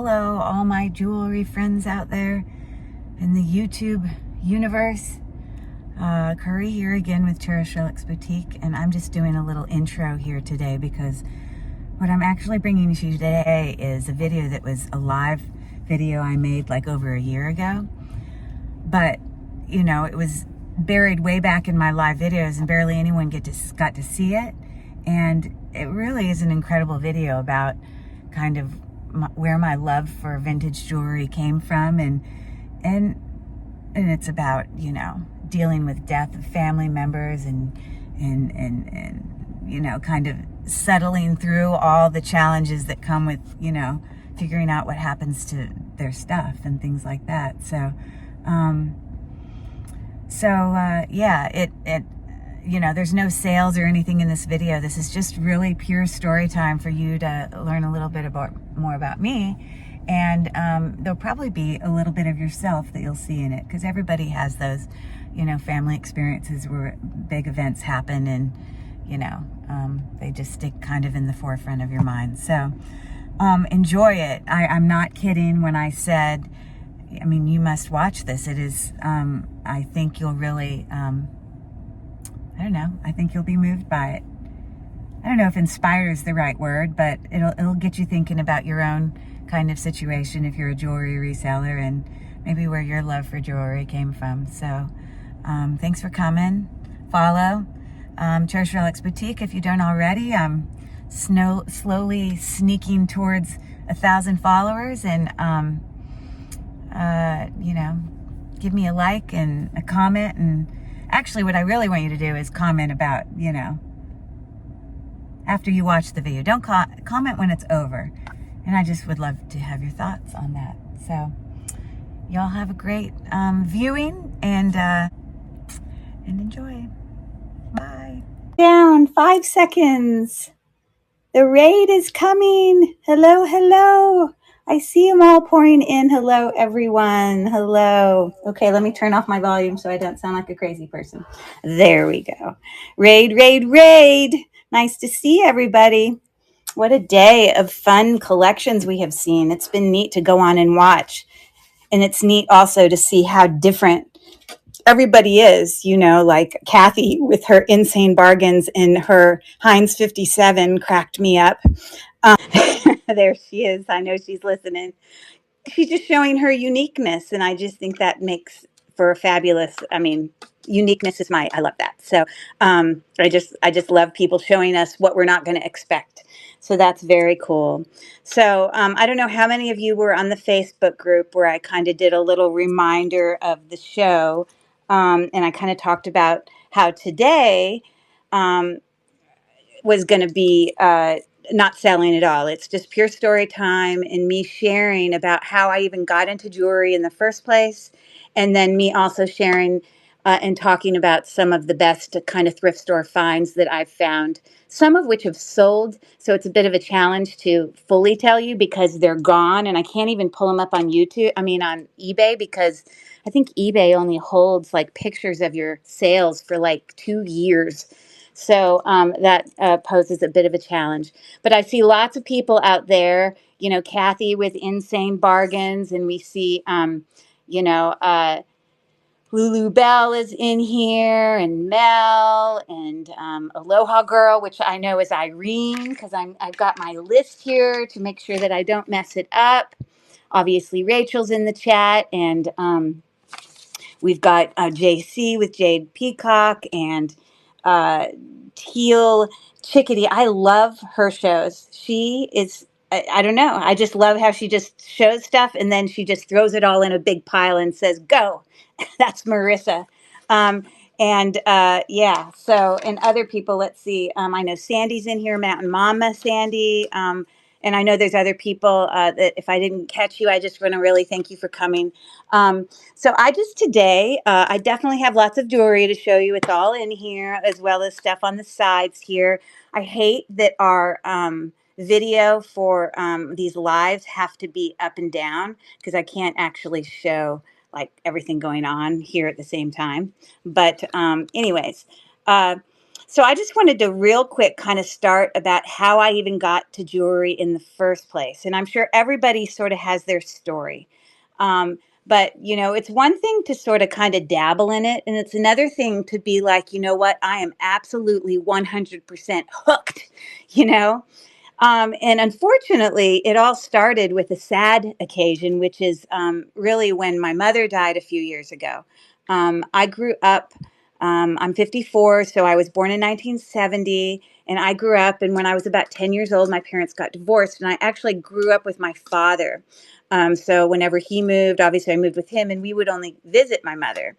Hello, all my jewelry friends out there in the YouTube universe. Curry here again with Cherished Relics Boutique, and I'm just doing a little intro here today because what I'm actually bringing to you today is a video that was a live video I made like over a year ago. But, you know, it was buried way back in my live videos and barely anyone got to see it. And it really is an incredible video about kind of where my love for vintage jewelry came from, and it's about, you know, dealing with death of family members and you know, kind of settling through all the challenges that come with, you know, figuring out what happens to their stuff and things like that. So yeah, it you know, there's no sales or anything in this video. This is just really pure story time for you to learn a little bit more about me. And there'll probably be a little bit of yourself that you'll see in it, because everybody has those, you know, family experiences where big events happen and, you know, they just stick kind of in the forefront of your mind. So enjoy it. I'm not kidding when I said, I mean, you must watch this. It is, I think you'll really, I don't know, I think you'll be moved by it. I don't know if inspire is the right word, but it'll get you thinking about your own kind of situation if you're a jewelry reseller, and maybe where your love for jewelry came from. So thanks for coming. Follow Cherished Relics Boutique if you don't already. I'm slowly sneaking towards 1,000 followers, and you know, give me a like and a comment. And actually what I really want you to do is comment about, you know, after you watch the video. Don't comment when it's over. And I just would love to have your thoughts on that. So y'all have a great viewing and enjoy. Bye. Down 5 seconds. The raid is coming. Hello, hello. I see them all pouring in. Hello, everyone. Hello. Okay, let me turn off my volume so I don't sound like a crazy person. There we go. Raid, raid, raid. Nice to see everybody. What a day of fun collections we have seen. It's been neat to go on and watch. And it's neat also to see how different everybody is, you know, like Kathy with her insane bargains and her Heinz 57 cracked me up. There she is. I know she's listening. She's just showing her uniqueness, and I just think that makes for a fabulous, I mean, uniqueness is I love that. So I just love people showing us what we're not going to expect. So that's very cool. So I don't know how many of you were on the Facebook group where I kind of did a little reminder of the show, and I kind of talked about how today was going to be not selling at all. It's just pure story time and me sharing about how I even got into jewelry in the first place. And then me also sharing and talking about some of the best kind of thrift store finds that I've found, some of which have sold. So it's a bit of a challenge to fully tell you because they're gone and I can't even pull them up on on eBay, because I think eBay only holds like pictures of your sales for like 2 years. So that poses a bit of a challenge. But I see lots of people out there, you know, Kathy with insane bargains, and we see, you know, Lulu Bell is in here, and Mel, and Aloha Girl, which I know is Irene, because I've got my list here to make sure that I don't mess it up. Obviously, Rachel's in the chat, and we've got JC with Jade Peacock, and Teal Chickadee. I love her shows. She is, I don't know. I just love how she just shows stuff and then she just throws it all in a big pile and says, go. That's Marissa. Yeah, so, and other people, let's see. I know Sandy's in here, Mountain Mama Sandy. And I know there's other people that if I didn't catch you, I just want to really thank you for coming. So today, I definitely have lots of jewelry to show you. It's all in here, as well as stuff on the sides here. I hate that our video for these lives have to be up and down, because I can't actually show like everything going on here at the same time. But anyways, So I just wanted to real quick kind of start about how I even got to jewelry in the first place. And I'm sure everybody sort of has their story. Um, but, it's one thing to sort of kind of dabble in it. And it's another thing to be like, you know what, I am absolutely 100% hooked, you know? And unfortunately, it all started with a sad occasion, which is really when my mother died a few years ago. I grew up, I'm 54, so I was born in 1970, and I grew up, and when I was about 10 years old, my parents got divorced, and I actually grew up with my father. So whenever he moved, obviously I moved with him, and we would only visit my mother.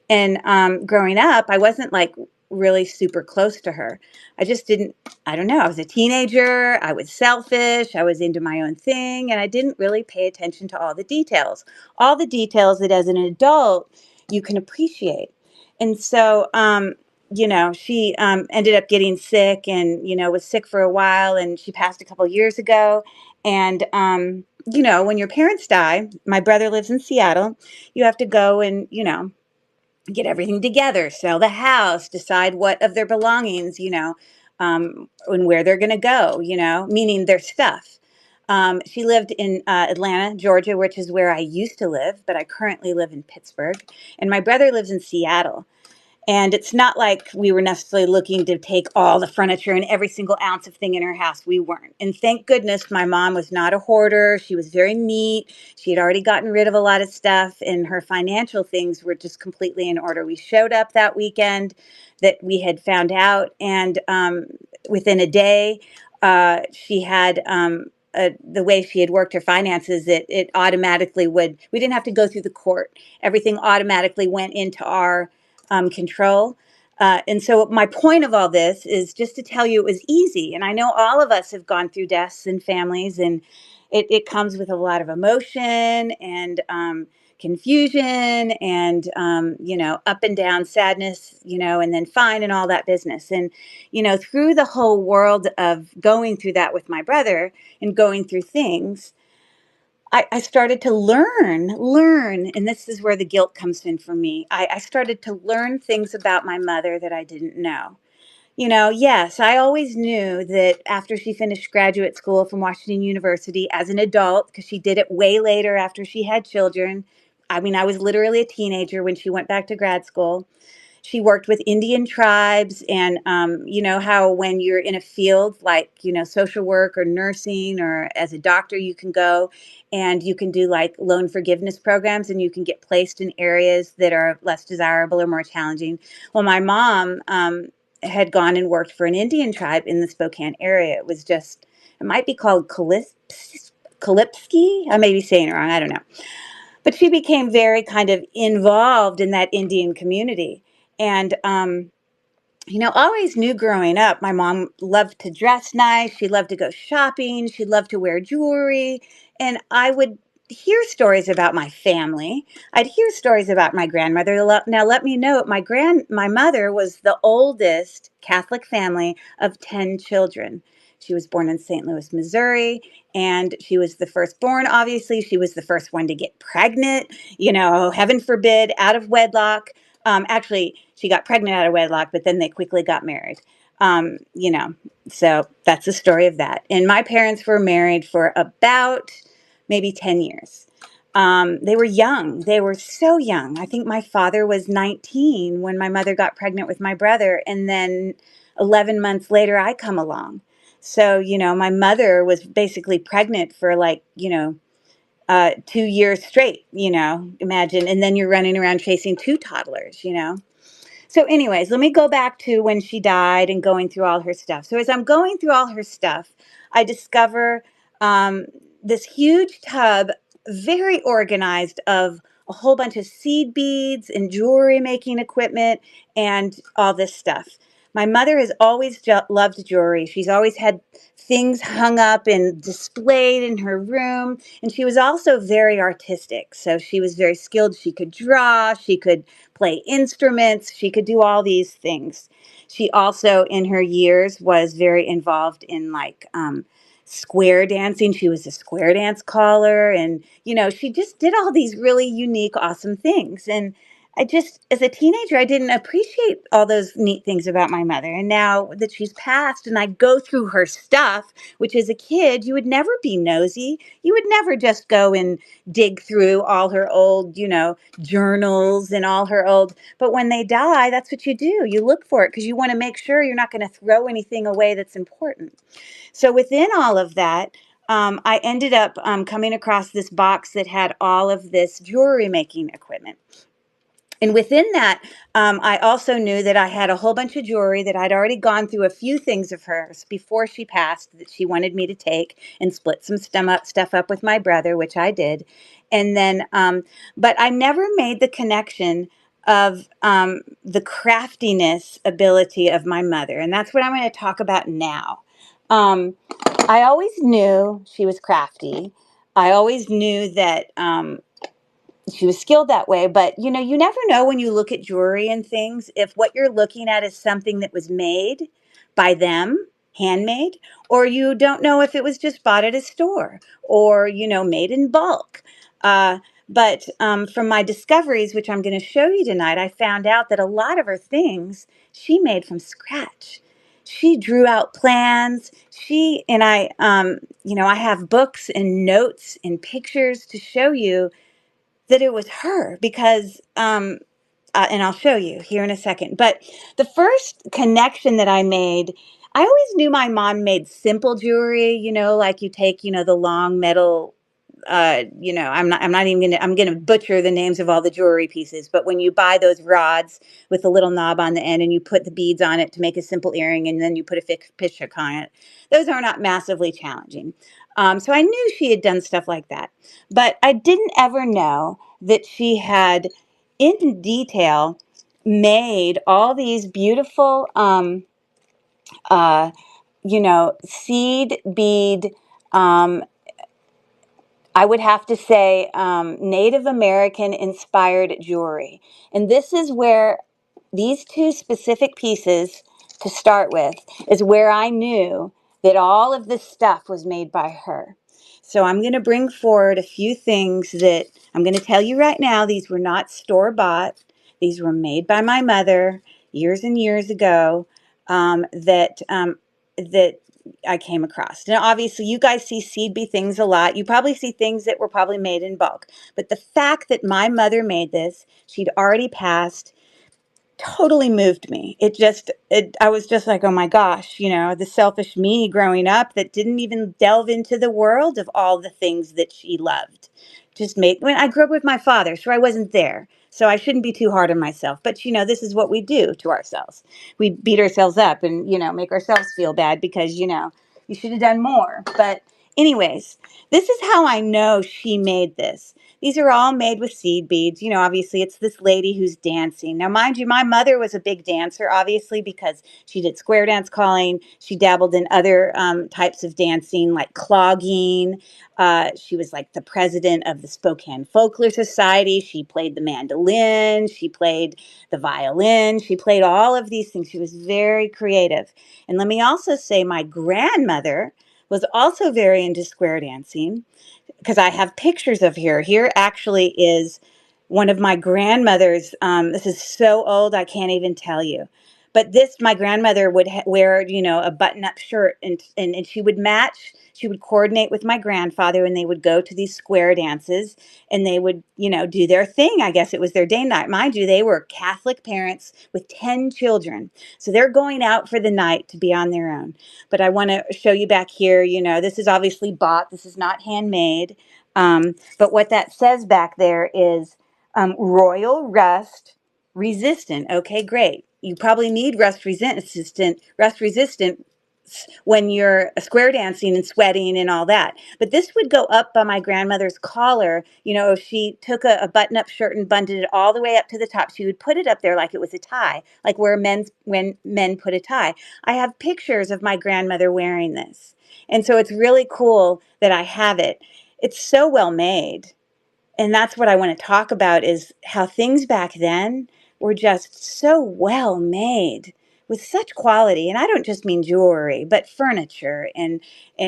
And growing up, I wasn't like really super close to her. I just didn't, I don't know. I was a teenager. I was selfish. I was into my own thing. And I didn't really pay attention to all the details that as an adult you can appreciate. And so, she ended up getting sick and, was sick for a while and she passed a couple years ago. And, when your parents die, my brother lives in Seattle, you have to go and, get everything together, sell the house, decide what of their belongings, and where they're going to go, meaning their stuff. She lived in Atlanta, Georgia, which is where I used to live, but I currently live in Pittsburgh. And my brother lives in Seattle. And it's not like we were necessarily looking to take all the furniture and every single ounce of thing in her house. We weren't. And thank goodness my mom was not a hoarder. She was very neat. She had already gotten rid of a lot of stuff, and her financial things were just completely in order. We showed up that weekend that we had found out, and within a day, she had. The way she had worked her finances, it automatically we didn't have to go through the court. Everything automatically went into our control. And so my point of all this is just to tell you it was easy. And I know all of us have gone through deaths and families, and it comes with a lot of emotion and confusion and, up and down sadness, and then fine and all that business. And, through the whole world of going through that with my brother and going through things, I started to learn, and this is where the guilt comes in for me. I started to learn things about my mother that I didn't know. Yes, I always knew that after she finished graduate school from Washington University as an adult, because she did it way later after she had children. I mean, I was literally a teenager when she went back to grad school. She worked with Indian tribes, and how when you're in a field like social work or nursing or as a doctor, you can go and you can do like loan forgiveness programs, and you can get placed in areas that are less desirable or more challenging. Well, my mom had gone and worked for an Indian tribe in the Spokane area. It might be called Kalipski. I may be saying it wrong. I don't know. But she became very kind of involved in that Indian community. And, always knew growing up, my mom loved to dress nice. She loved to go shopping. She loved to wear jewelry. And I would hear stories about my family. I'd hear stories about my grandmother. Now, let me note, my mother was the oldest Catholic family of 10 children. She was born in St. Louis, Missouri, and she was the firstborn, obviously. She was the first one to get pregnant, heaven forbid, out of wedlock. Actually, she got pregnant out of wedlock, but then they quickly got married. Um, you know, so that's the story of that. And my parents were married for about maybe 10 years. They were young. They were so young. I think my father was 19 when my mother got pregnant with my brother. And then 11 months later, I come along. So, my mother was basically pregnant for 2 years straight, imagine. And then you're running around chasing two toddlers. So, anyways, let me go back to when she died and going through all her stuff. So, as I'm going through all her stuff, I discover um, this huge tub, very organized, of a whole bunch of seed beads and jewelry making equipment and all this stuff. My mother has always loved jewelry. She's always had things hung up and displayed in her room. And she was also very artistic. So she was very skilled. She could draw, she could play instruments, she could do all these things. She also, in her years, was very involved in square dancing. She was a square dance caller, and she just did all these really unique, awesome things. And I just, as a teenager, I didn't appreciate all those neat things about my mother. And now that she's passed and I go through her stuff, which as a kid, you would never be nosy. You would never just go and dig through all her old, journals and all her old. But when they die, that's what you do. You look for it because you want to make sure you're not going to throw anything away that's important. So within all of that, I ended up coming across this box that had all of this jewelry making equipment. And within that, I also knew that I had a whole bunch of jewelry that I'd already gone through a few things of hers before she passed that she wanted me to take and split some stuff up with my brother, which I did. And then, but I never made the connection of the craftiness ability of my mother. And that's what I'm going to talk about now. Um, I always knew she was crafty. I always knew that. She was skilled that way, but you never know when you look at jewelry and things if what you're looking at is something that was made by them, handmade, or you don't know if it was just bought at a store or made in bulk. But from my discoveries, which I'm going to show you tonight, I found out that a lot of her things she made from scratch. She drew out plans. She and I have books and notes and pictures to show you that it was her because and I'll show you here in a second. But the first connection that I made, I always knew my mom made simple jewelry, like you take, the long metal I'm not even I'm gonna butcher the names of all the jewelry pieces, but when you buy those rods with a little knob on the end and you put the beads on it to make a simple earring and then you put a fish hook on it, those are not massively challenging. So I knew she had done stuff like that, but I didn't ever know that she had in detail made all these beautiful uh, seed bead, um, I would have to say Native American inspired jewelry. And this is where these two specific pieces to start with is where I knew that all of this stuff was made by her. So I'm going to bring forward a few things that I'm going to tell you right now. These were not store bought. These were made by my mother years and years ago. That I came across. Now, obviously, you guys see seed bee things a lot. You probably see things that were probably made in bulk. But the fact that my mother made this, she'd already passed, totally moved me. I was just like, oh my gosh, the selfish me growing up that didn't even delve into the world of all the things that she loved. When I grew up with my father, so I wasn't there. So I shouldn't be too hard on myself. But, this is what we do to ourselves. We beat ourselves up and, make ourselves feel bad because, you should have done more. But anyways, this is how I know she made this. These are all made with seed beads. Obviously it's this lady who's dancing. Now, mind you, my mother was a big dancer, obviously, because she did square dance calling. She dabbled in other types of dancing like clogging. She was like the president of the Spokane Folklore Society. She played the mandolin. She played the violin. She played all of these things. She was very creative. And let me also say my grandmother was also very into square dancing because I have pictures of her. Here actually is one of my grandmother's. This is so old, I can't even tell you. But my grandmother would wear, a button-up shirt, and she would match. She would coordinate with my grandfather, and they would go to these square dances, and they would, do their thing. I guess it was their day night. Mind you, they were Catholic parents with 10 children. So they're going out for the night to be on their own. But I want to show you back here, this is obviously bought. This is not handmade. But what that says back there is Royal Rust Resistant. Okay, great. You probably need rust resistant when you're square dancing and sweating and all that. But this would go up by my grandmother's collar. If she took a button-up shirt and buttoned it all the way up to the top, she would put it up there like it was a tie, like when men put a tie. I have pictures of my grandmother wearing this. And so it's really cool that I have it. It's so well made. And that's what I want to talk about is how things back then were just so well made with such quality. And I don't just mean jewelry, but furniture and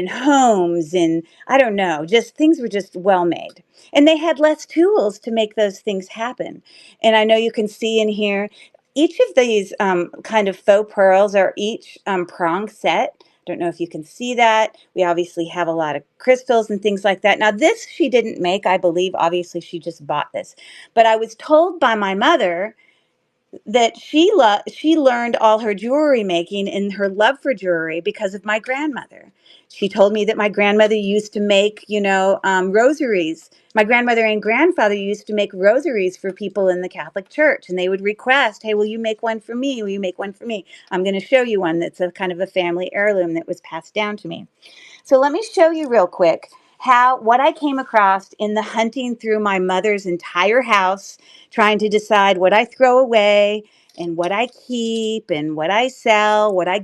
homes, and I don't know, just things were just well made. And they had less tools to make those things happen. And I know you can see in here, each of these kind of faux pearls are each prong set. Don't know if you can see that. We obviously have a lot of crystals and things like that. Now, this she didn't make, I believe. Obviously, she just bought this. But I was told by my mother that she learned all her jewelry making and her love for jewelry because of my grandmother. She told me that my grandmother used to make, rosaries. My grandmother and grandfather used to make rosaries for people in the Catholic Church, and they would request, "Hey, will you make one for me? Will you make one for me?" I'm going to show you one that's a kind of a family heirloom that was passed down to me. So let me show you real quick what I came across in the hunting through my mother's entire house, trying to decide what I throw away and what I keep and what I sell, what I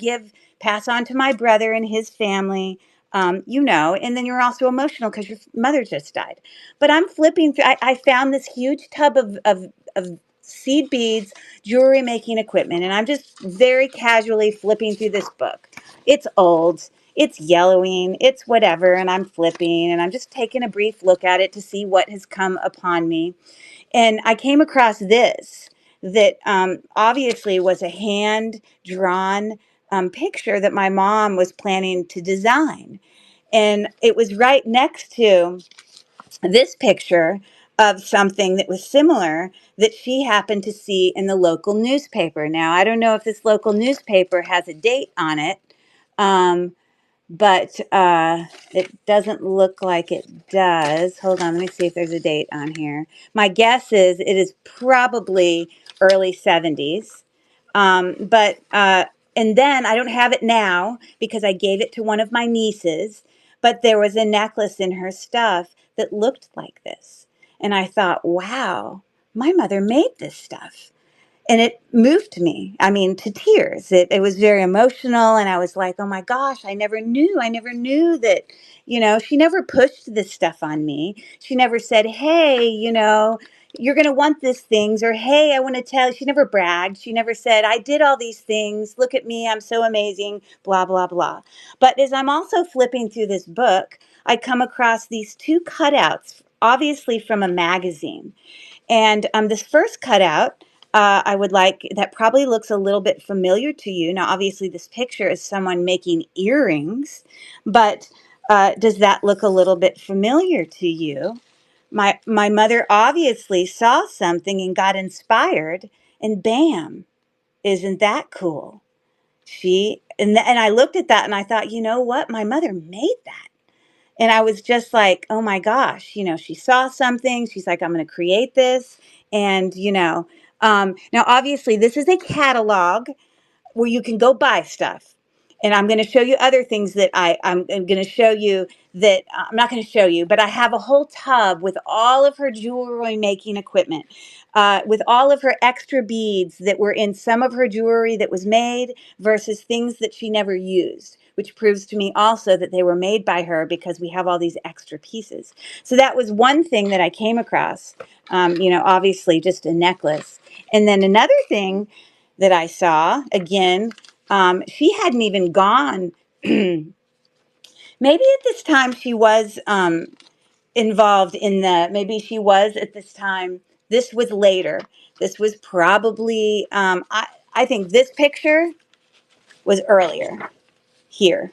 pass on to my brother and his family. And then you're also emotional because your mother just died. But I'm flipping through. I found this huge tub of seed beads, jewelry making equipment, and I'm just very casually flipping through this book. It's old, it's yellowing, it's whatever, and I'm flipping and I'm just taking a brief look at it to see what has come upon me. And I came across this that obviously was a hand drawn picture that my mom was planning to design. And it was right next to this picture of something that was similar that she happened to see in the local newspaper. Now, I don't know if this local newspaper has a date on it. Um, but it doesn't look like it does. Hold on, let me see if there's a date on here. My guess is it is probably early 70s. And then I don't have it now because I gave it to one of my nieces, but there was a necklace in her stuff that looked like this. And I thought, wow, my mother made this stuff, and it moved me, I mean, to tears. It was very emotional, and I was like, oh my gosh, I never knew that, she never pushed this stuff on me. She never said, hey, you're going to want these things, or hey, I want to tell. She never bragged. She never said, I did all these things, look at me, I'm so amazing, blah blah blah. But as I'm also flipping through this book, I come across these two cutouts, obviously from a magazine. And this first cutout, I would like, that probably looks a little bit familiar to you. Now, obviously, this picture is someone making earrings, but does that look a little bit familiar to you? My mother obviously saw something and got inspired, and bam, isn't that cool? And I looked at that and I thought, you know what? My mother made that. And I was just like, oh my gosh, she saw something. She's like, I'm going to create this. And, now obviously this is a catalog where you can go buy stuff. And I'm going to show you other things that I'm going to show you that I'm not going to show you, but I have a whole tub with all of her jewelry making equipment, with all of her extra beads that were in some of her jewelry that was made versus things that she never used, which proves to me also that they were made by her because we have all these extra pieces. So that was one thing that I came across, obviously just a necklace. And then another thing that I saw, again, she hadn't even gone. Maybe at this time she was involved in maybe she was at this time. This was later. This was probably, I think this picture was earlier here.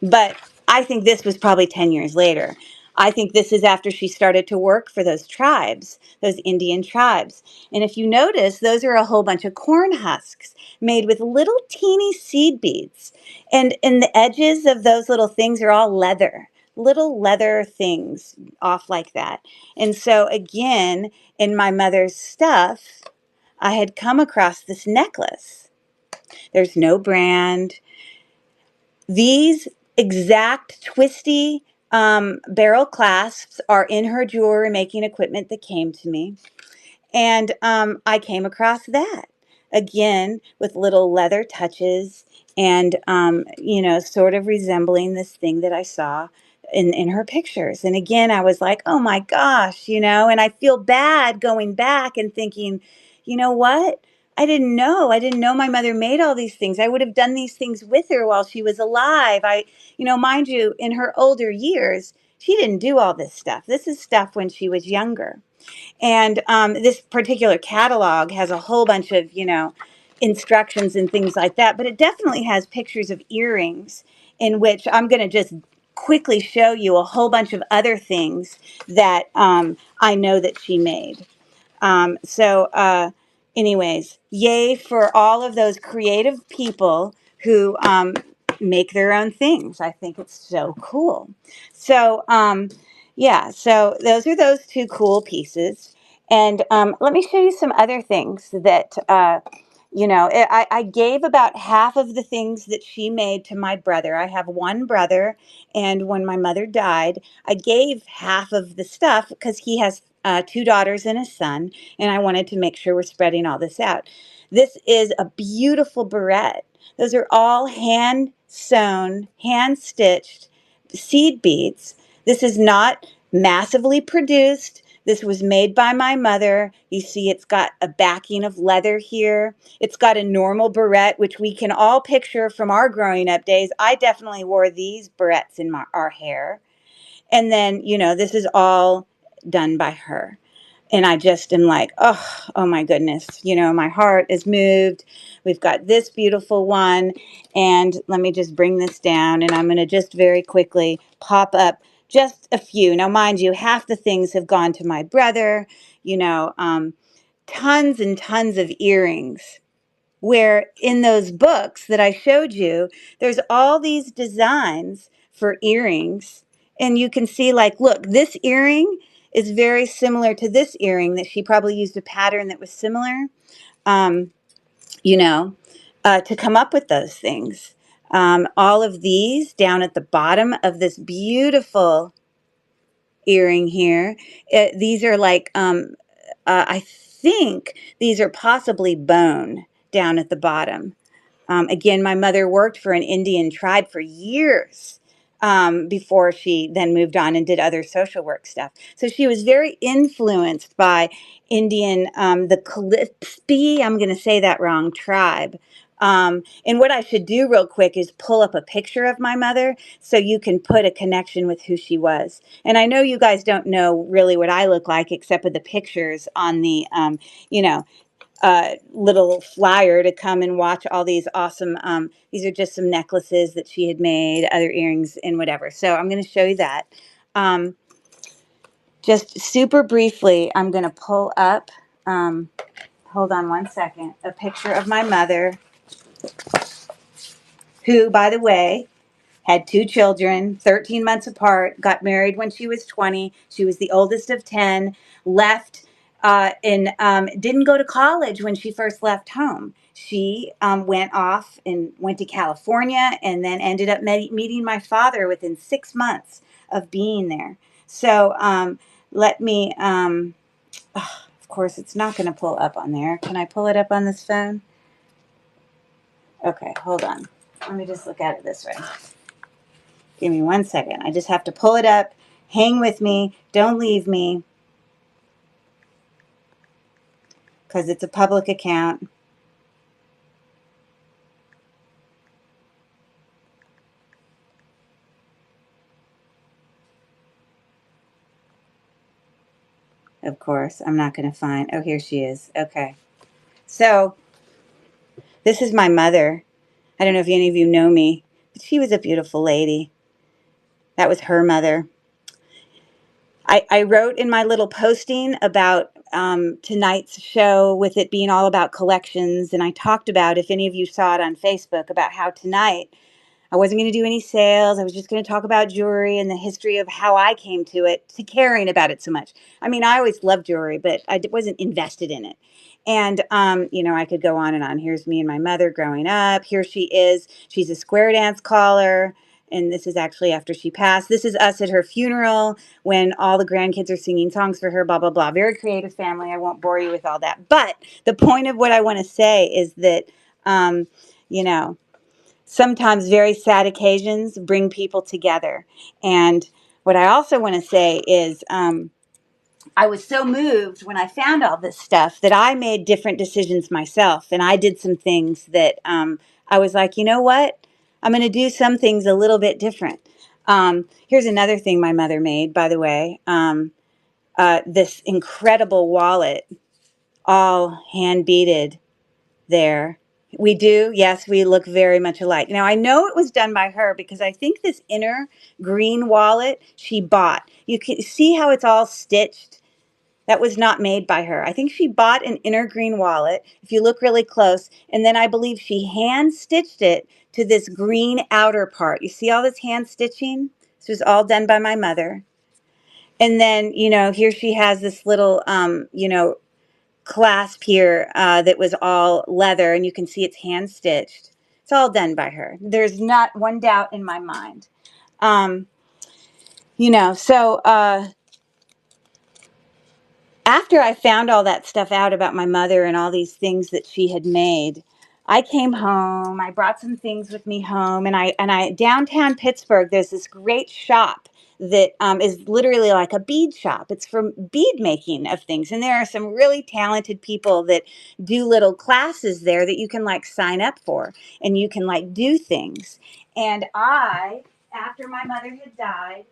But I think this was probably 10 years later. I think this is after she started to work for those tribes, those Indian tribes. And if you notice, those are a whole bunch of corn husks made with little teeny seed beads. And in the edges of those little things are all leather, little leather things off like that. And so again, in my mother's stuff, I had come across this necklace. There's no brand. These exact twisty barrel clasps are in her jewelry making equipment that came to me. And I came across that again with little leather touches and, sort of resembling this thing that I saw in her pictures. And again, I was like, oh my gosh, and I feel bad going back and thinking, you know what? I didn't know. I didn't know my mother made all these things. I would have done these things with her while she was alive. Mind you, in her older years, she didn't do all this stuff. This is stuff when she was younger. And this particular catalog has a whole bunch of, instructions and things like that. But it definitely has pictures of earrings in which I'm going to just quickly show you a whole bunch of other things that I know that she made. Anyways, yay for all of those creative people who make their own things. I think it's so cool. So those are those two cool pieces. And let me show you some other things that, I gave about half of the things that she made to my brother. I have one brother, and when my mother died, I gave half of the stuff because he has two daughters and a son, and I wanted to make sure we're spreading all this out. This is a beautiful barrette. Those are all hand sewn, hand stitched seed beads. This is not massively produced. This was made by my mother. You see, it's got a backing of leather here. It's got a normal barrette, which we can all picture from our growing up days. I definitely wore these barrettes in our hair. And then, this is all done by her. And I just am like, oh my goodness, my heart is moved. We've got this beautiful one. And let me just bring this down, and I'm going to just very quickly pop up just a few. Now, mind you, half the things have gone to my brother, tons and tons of earrings. Where in those books that I showed you, there's all these designs for earrings. And you can see, like, look, this earring is very similar to this earring that she probably used a pattern that was similar, um, to come up with those things. All of these down at the bottom of this beautiful earring here, these are like, I think these are possibly bone down at the bottom. Again, my mother worked for an Indian tribe for years before she then moved on and did other social work stuff. So she was very influenced by Indian, the Calypsi, I'm going to say that wrong, tribe. And what I should do real quick is pull up a picture of my mother so you can put a connection with who she was. And I know you guys don't know really what I look like except for the pictures on the, little flyer to come and watch all these awesome, these are just some necklaces that she had made, other earrings and whatever. So I'm going to show you that. Just super briefly, I'm going to pull up, hold on one second, a picture of my mother, who, by the way, had two children, 13 months apart, got married when she was 20. She was the oldest of 10, left and didn't go to college when she first left home. She went off and went to California and then ended up meeting my father within 6 months of being there. So let me, of course, it's not going to pull up on there. Can I pull it up on this phone? Okay, hold on. Let me just look at it this way. Give me 1 second. I just have to pull it up. Hang with me. Don't leave me. Because it's a public account. Of course, I'm not going to find. Oh, here she is. Okay. So, this is my mother. I don't know if any of you know me, but she was a beautiful lady. That was her mother. I wrote in my little posting about tonight's show with it being all about collections, and I talked about, if any of you saw it on Facebook, about how tonight I wasn't going to do any sales. I was just going to talk about jewelry and the history of how I came to it, to caring about it so much. I mean, I always loved jewelry, but I wasn't invested in it. And, I could go on and on. Here's me and my mother growing up. Here she is. She's a square dance caller. And this is actually after she passed. This is us at her funeral when all the grandkids are singing songs for her, blah, blah, blah. Very creative family. I won't bore you with all that. But the point of what I want to say is that, you know, sometimes very sad occasions bring people together. And what I also want to say is, I was so moved when I found all this stuff that I made different decisions myself. And I did some things that I was like, you know what? I'm going to do some things a little bit different. Here's another thing my mother made, by the way. This incredible wallet, all hand beaded there. We do. Yes, we look very much alike. Now, I know it was done by her because I think this inner green wallet she bought. You can see how it's all stitched. That was not made by her. I think she bought an inner green wallet, if you look really close, and then I believe she hand stitched it to this green outer part. You see all this hand stitching? This was all done by my mother. And then, here she has this little, clasp here that was all leather, and you can see it's hand stitched. It's all done by her. There's not one doubt in my mind. Um, so after I found all that stuff out about my mother and all these things that she had made, I came home. I brought some things with me home, and I downtown Pittsburgh. There's this great shop that is literally like a bead shop. It's for bead making of things, and there are some really talented people that do little classes there that you can like sign up for, and you can like do things. And after my mother had died,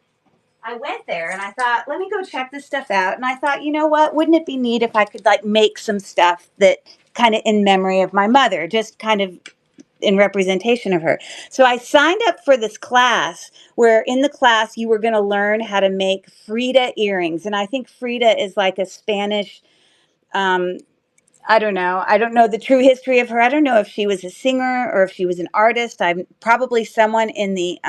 I went there and I thought, let me go check this stuff out. And I thought, you know what? Wouldn't it be neat if I could like make some stuff that kind of in memory of my mother, just kind of in representation of her. So I signed up for this class where in the class you were going to learn how to make Frida earrings. And I think Frida is like a Spanish, um, I don't know. I don't know the true history of her. I don't know if she was a singer or if she was an artist. I'm probably someone in the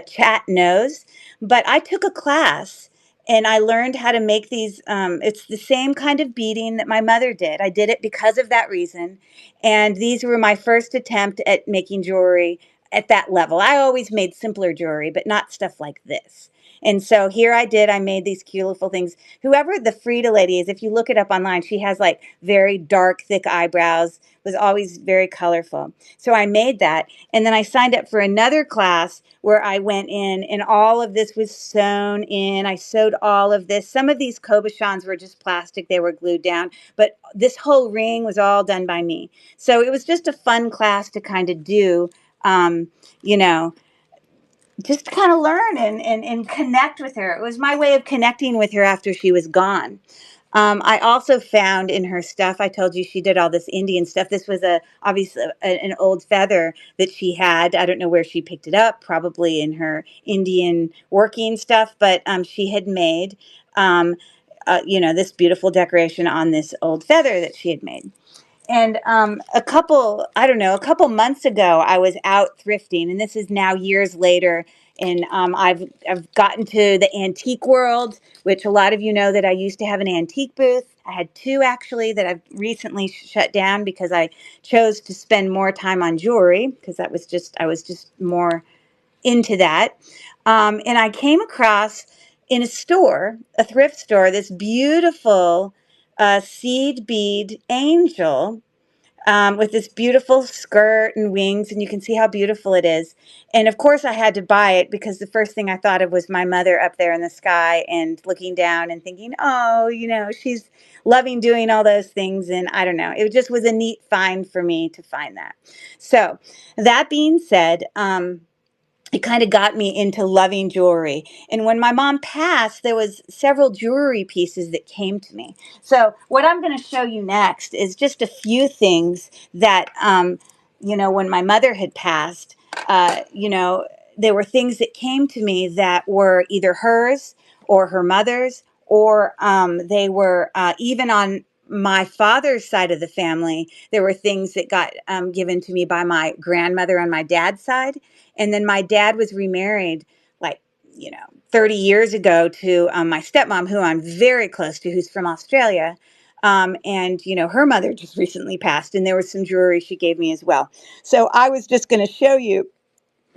chat knows. But I took a class and I learned how to make these. It's the same kind of beading that my mother did. I did it because of that reason. And these were my first attempt at making jewelry at that level. I always made simpler jewelry, but not stuff like this. And so here I did. I made these beautiful things. Whoever the Frida lady is, if you look it up online, she has like very dark, thick eyebrows, was always very colorful. So I made that. And then I signed up for another class where I went in and all of this was sewn in. I sewed all of this. Some of these cobichons were just plastic. They were glued down. But this whole ring was all done by me. So it was just a fun class to kind of do, um, you know, just to kind of learn and connect with her. It was my way of connecting with her after she was gone. I also found in her stuff, I told you she did all this Indian stuff. This was obviously an old feather that she had. I don't know where she picked it up, probably in her Indian working stuff, but she had made, this beautiful decoration on this old feather that she had made. And a couple months ago, I was out thrifting, and this is now years later. And I've gotten to the antique world, which a lot of you know that I used to have an antique booth. I had two actually that I've recently shut down because I chose to spend more time on jewelry because I was just more into that. And I came across in a store, a thrift store, this beautiful seed bead angel with this beautiful skirt and wings, and you can see how beautiful it is. And of course, I had to buy it because the first thing I thought of was my mother up there in the sky and looking down and thinking, oh, she's loving doing all those things. And I don't know, it just was a neat find for me to find that. So, that being said, it kind of got me into loving jewelry. And when my mom passed, there was several jewelry pieces that came to me. So what I'm going to show you next is just a few things that, when my mother had passed, there were things that came to me that were either hers or her mother's, or they were even on my father's side of the family. There were things that got given to me by my grandmother on my dad's side. And then my dad was remarried like, 30 years ago to my stepmom, who I'm very close to, who's from Australia. And her mother just recently passed, and there was some jewelry she gave me as well. So I was just going to show you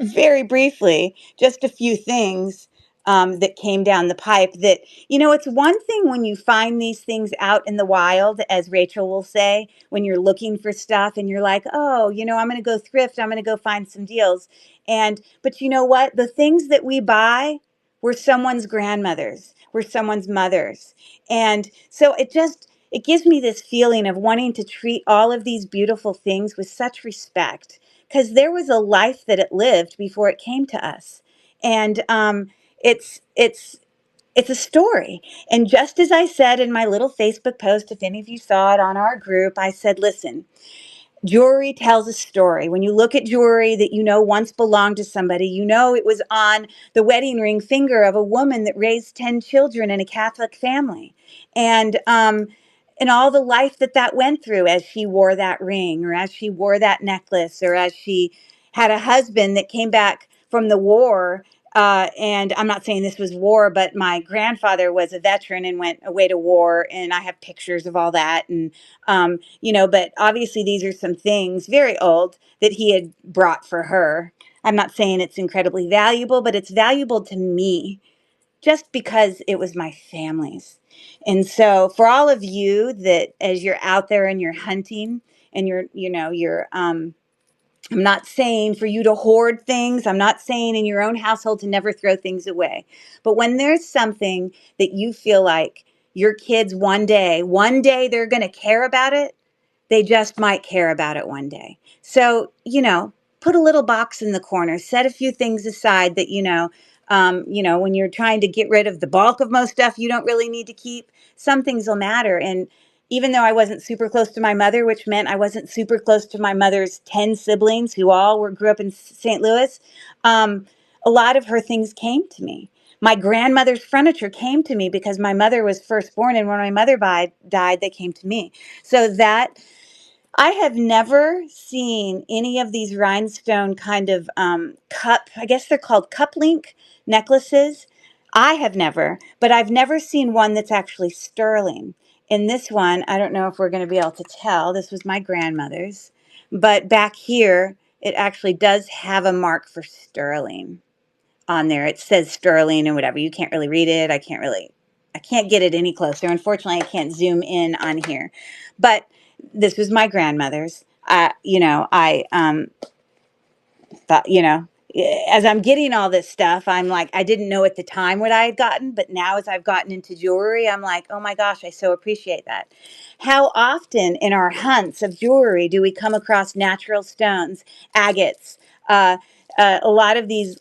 very briefly just a few things that came down the pipe that, it's one thing when you find these things out in the wild, as Rachel will say, when you're looking for stuff and you're like, oh, I'm going to go thrift, I'm going to go find some deals. But you know what? The things that we buy were someone's grandmother's were someone's mothers. And so it gives me this feeling of wanting to treat all of these beautiful things with such respect, because there was a life that it lived before it came to us. And it's it's it's a story. And just as I said in my little Facebook post, if any of you saw it on our group, I said, listen, jewelry tells a story. When you look at jewelry that you know once belonged to somebody, you know it was on the wedding ring finger of a woman that raised 10 children in a Catholic family. And all the life that that went through as she wore that ring, or as she wore that necklace, or as she had a husband that came back from the war. And I'm not saying this was war, but my grandfather was a veteran and went away to war, and I have pictures of all that. And but obviously these are some things very old that he had brought for her. I'm not saying it's incredibly valuable, but it's valuable to me just because it was my family's. And so for all of you that as you're out there and you're hunting and you're I'm not saying for you to hoard things. I'm not saying in your own household to never throw things away. But when there's something that you feel like your kids one day they're going to care about it, they just might care about it one day. So, put a little box in the corner, set a few things aside that, when you're trying to get rid of the bulk of most stuff you don't really need to keep, some things will matter. And even though I wasn't super close to my mother, which meant I wasn't super close to my mother's 10 siblings who all grew up in St. Louis, a lot of her things came to me. My grandmother's furniture came to me because my mother was first born, and when my mother died, they came to me. So that I have never seen any of these rhinestone kind of cup, I guess they're called cup link necklaces. I have never, but I've never seen one that's actually sterling. In this one, I don't know if we're going to be able to tell. This was my grandmother's, but back here, it actually does have a mark for sterling on there. It says sterling and whatever. You can't really read it. I can't get it any closer. Unfortunately, I can't zoom in on here. But this was my grandmother's. I thought, as I'm getting all this stuff, I'm like, I didn't know at the time what I had gotten, but now as I've gotten into jewelry, I'm like, oh my gosh, I so appreciate that. How often in our hunts of jewelry do we come across natural stones, agates, uh, a lot of these,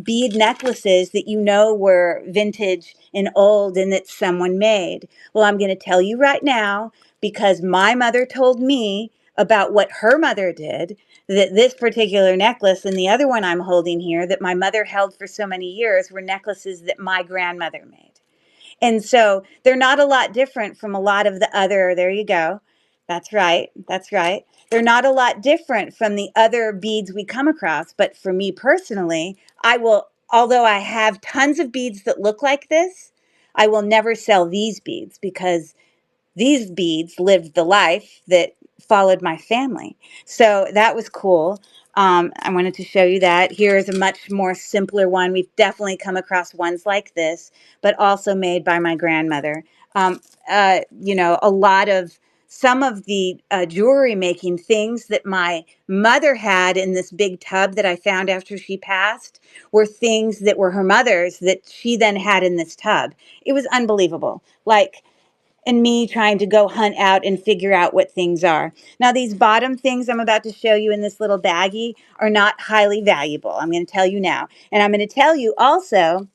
bead necklaces that were vintage and old and that someone made? Well, I'm going to tell you right now, because my mother told me about what her mother did, that this particular necklace and the other one I'm holding here that my mother held for so many years were necklaces that my grandmother made. And so they're not a lot different from a lot of the other, there you go. That's right. That's right. They're not a lot different from the other beads we come across. But for me personally, although I have tons of beads that look like this, I will never sell these beads because these beads lived the life that followed my family. So that was cool. I wanted to show you that. Here is a much more simpler one. We've definitely come across ones like this, but also made by my grandmother. A lot of some of the jewelry making things that my mother had in this big tub that I found after she passed were things that were her mother's that she then had in this tub. It was unbelievable. And me trying to go hunt out and figure out what things are. Now, these bottom things I'm about to show you in this little baggie are not highly valuable. I'm going to tell you now. And I'm going to tell you also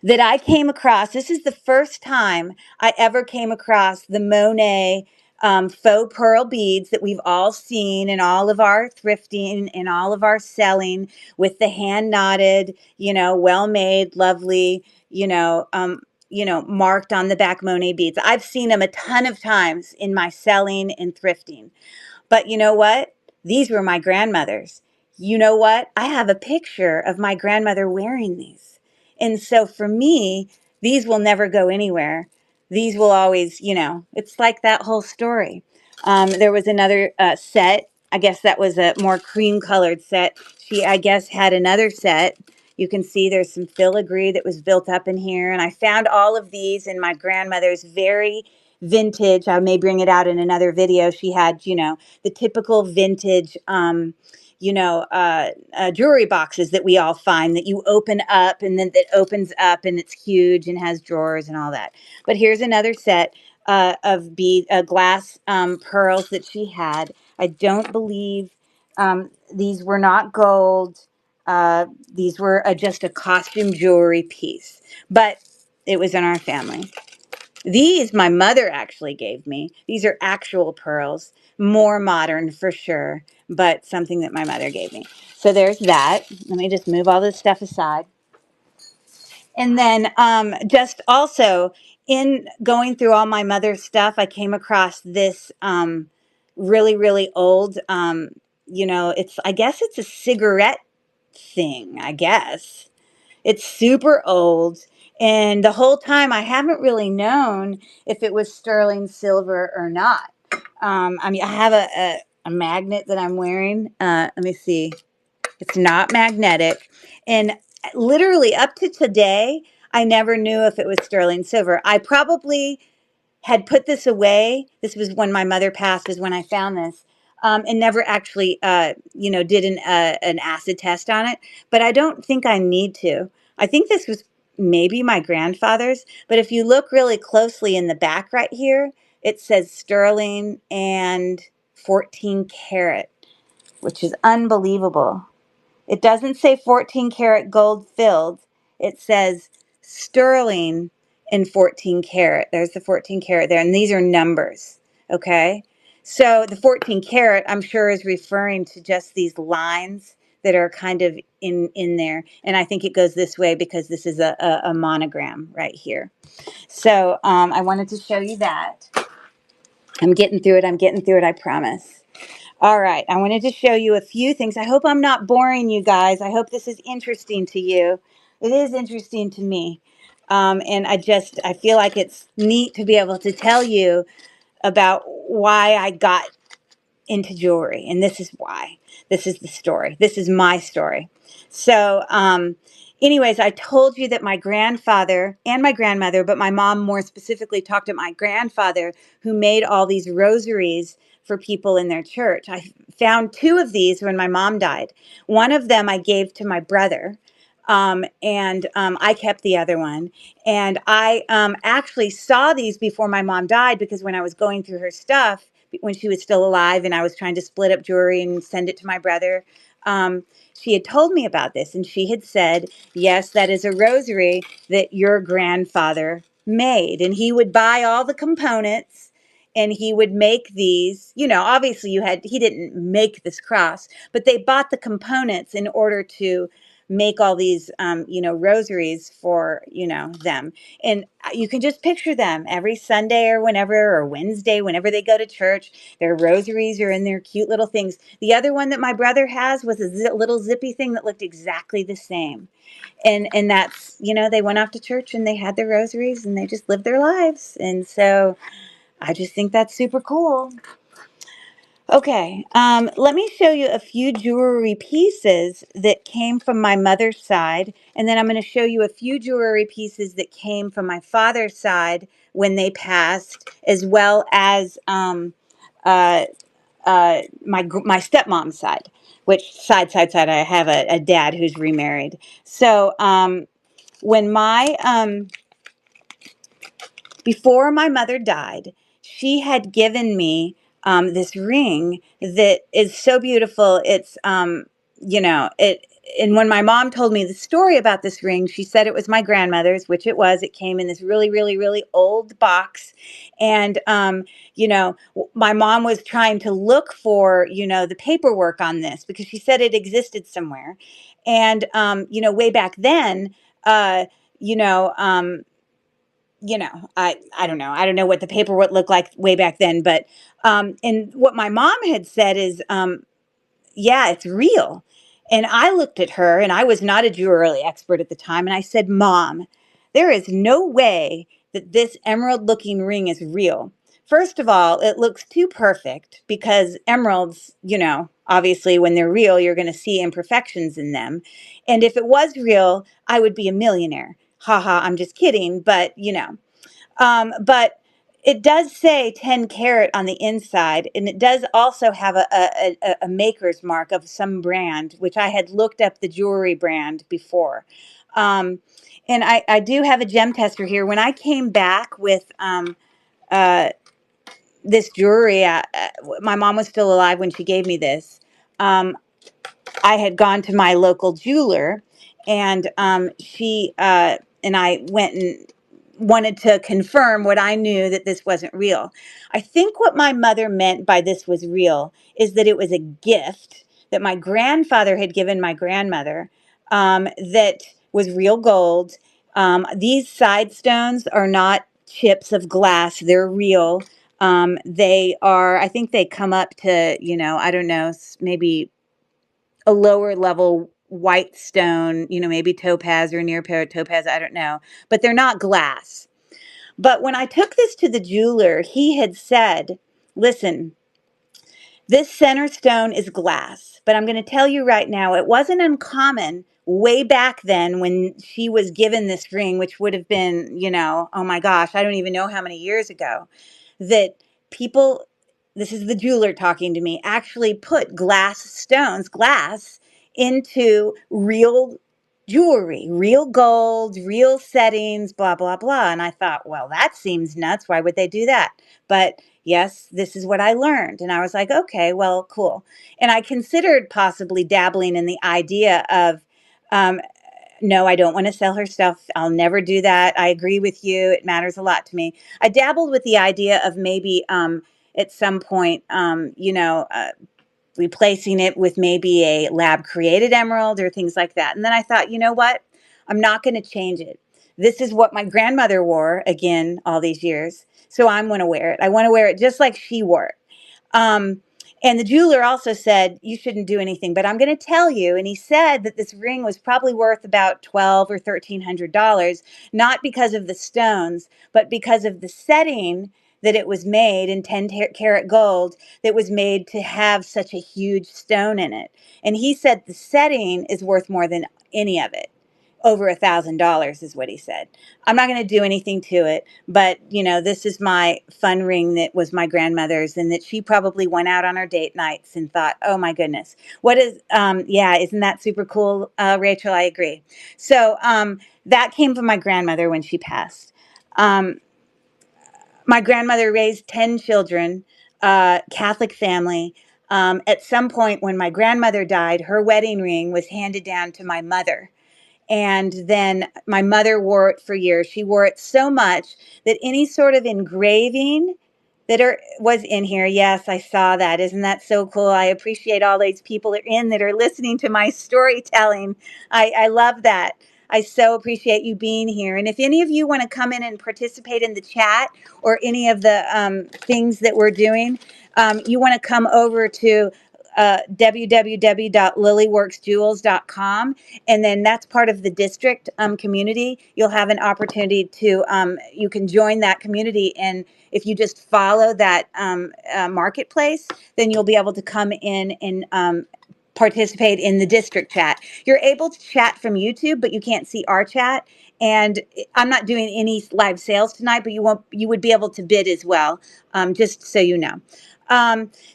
that I came across, this is the first time I ever came across the Monet faux pearl beads that we've all seen in all of our thrifting and all of our selling, with the hand knotted, well made, lovely, marked on the back Monet beads. I've seen them a ton of times in my selling and thrifting. But you know what? These were my grandmother's. You know what? I have a picture of my grandmother wearing these. And so for me, these will never go anywhere. These will always, it's like that whole story. There was another set. I guess that was a more cream colored set. She, I guess, had another set. You can see there's some filigree that was built up in here. And I found all of these in my grandmother's very vintage. I may bring it out in another video. She had, the typical vintage, jewelry boxes that we all find that you open up and then it opens up and it's huge and has drawers and all that. But here's another set of glass pearls that she had. I don't believe these were not gold. These were just a costume jewelry piece, but it was in our family. These my mother actually gave me. These are actual pearls, more modern for sure, but something that my mother gave me. So there's that. Let me just move all this stuff aside. And then just also in going through all my mother's stuff, I came across this really, really old, I guess it's a cigarette thing, I guess. It's super old. And the whole time I haven't really known if it was sterling silver or not. I have a magnet that I'm wearing. Let me see. It's not magnetic. And literally up to today, I never knew if it was sterling silver. I probably had put this away. This was when my mother passed, is when I found this, and never actually, did an acid test on it. But I don't think I need to. I think this was maybe my grandfather's. But if you look really closely in the back right here, it says sterling and 14 karat, which is unbelievable. It doesn't say 14 karat gold filled. It says sterling and 14 karat. There's the 14 karat there. And these are numbers. Okay. So the 14 karat, I'm sure, is referring to just these lines that are kind of in there. And I think it goes this way because this is a monogram right here. So I wanted to show you that. I'm getting through it. I'm getting through it. I promise. All right, I wanted to show you a few things. I hope I'm not boring you guys. I hope this is interesting to you. It is interesting to me. And I feel like it's neat to be able to tell you about why I got into jewelry. And this is why. This is the story. This is my story. So, anyways, I told you that my grandfather and my grandmother, but my mom more specifically talked to my grandfather who made all these rosaries for people in their church. I found two of these when my mom died. One of them I gave to my brother. And I kept the other one. And I actually saw these before my mom died because when I was going through her stuff, when she was still alive and I was trying to split up jewelry and send it to my brother, she had told me about this. And she had said, yes, that is a rosary that your grandfather made. And he would buy all the components and he would make these, obviously he didn't make this cross, but they bought the components in order to make all these, rosaries for, them. And you can just picture them every Sunday or whenever, or Wednesday, whenever they go to church, their rosaries are in their cute little things. The other one that my brother has was a little zippy thing that looked exactly the same. And that's, they went off to church and they had their rosaries and they just lived their lives. And so I just think that's super cool. Okay, let me show you a few jewelry pieces that came from my mother's side, and then I'm going to show you a few jewelry pieces that came from my father's side when they passed, as well as uh, my stepmom's side, which side, I have a dad who's remarried. So when before my mother died, she had given me this ring that is so beautiful. It's, it, and when my mom told me the story about this ring, she said it was my grandmother's, which it was. It came in this really, really, really old box. And, my mom was trying to look for, the paperwork on this because she said it existed somewhere. And, way back then, you know, um, I don't know. I don't know what the paperwork looked like way back then, but and what my mom had said is, yeah, it's real. And I looked at her, and I was not a jewelry expert at the time, and I said, Mom, there is no way that this emerald-looking ring is real. First of all, it looks too perfect because emeralds, obviously when they're real, you're going to see imperfections in them. And if it was real, I would be a millionaire. Ha ha, I'm just kidding, but but it does say 10 carat on the inside, and it does also have a maker's mark of some brand, which I had looked up the jewelry brand before. Um, and I do have a gem tester here. When I came back with uh, this jewelry, my mom was still alive when she gave me this. Um, I had gone to my local jeweler, and she and I went and wanted to confirm what I knew, that this wasn't real. I think what my mother meant by this was real is that it was a gift that my grandfather had given my grandmother, that was real gold. These side stones are not chips of glass, they're real. They are, I think they come up to, I don't know, maybe a lower level white stone, maybe topaz or near topaz, I don't know, but they're not glass. But when I took this to the jeweler, he had said, listen, this center stone is glass, but I'm going to tell you right now, it wasn't uncommon way back then when she was given this ring, which would have been, oh my gosh, I don't even know how many years ago, that people, this is the jeweler talking to me, actually put glass into real jewelry, real gold, real settings, blah, blah, blah. And I thought, well, that seems nuts. Why would they do that? But yes, this is what I learned. And I was like, okay, well, cool. And I considered possibly dabbling in the idea of, um, no, I don't want to sell her stuff. I'll never do that. I agree with you. It matters a lot to me. I dabbled with the idea of maybe at some point, replacing it with maybe a lab created emerald or things like that. And then I thought, you know what? I'm not going to change it. This is what my grandmother wore again all these years. So I'm going to wear it. I want to wear it just like she wore it. Um, and the jeweler also said, you shouldn't do anything, but I'm going to tell you. And he said that this ring was probably worth about $1,200 or $1,300, not because of the stones, but because of the setting that it was made in 10 karat gold, that was made to have such a huge stone in it. And he said the setting is worth more than any of it. Over $1,000 is what he said. I'm not going to do anything to it, but this is my fun ring that was my grandmother's, and that she probably went out on her date nights and thought, oh my goodness, what is, yeah, isn't that super cool, Rachel? I agree. So that came from my grandmother when she passed. Um, my grandmother raised 10 children, Catholic family. At some point when my grandmother died, her wedding ring was handed down to my mother. And then my mother wore it for years. She wore it so much that any sort of engraving was in here. Yes, I saw that. Isn't that so cool? I appreciate all these people that are listening to my storytelling. I love that. I so appreciate you being here. And if any of you want to come in and participate in the chat or any of the things that we're doing, you want to come over to www.lilyworksjewels.com, and then that's part of the district community. You'll have an opportunity to you can join that community, and if you just follow that marketplace, then you'll be able to come in and participate in the district chat. You're able to chat from YouTube, but you can't see our chat. And I'm not doing any live sales tonight, but you would be able to bid as well, just so you know.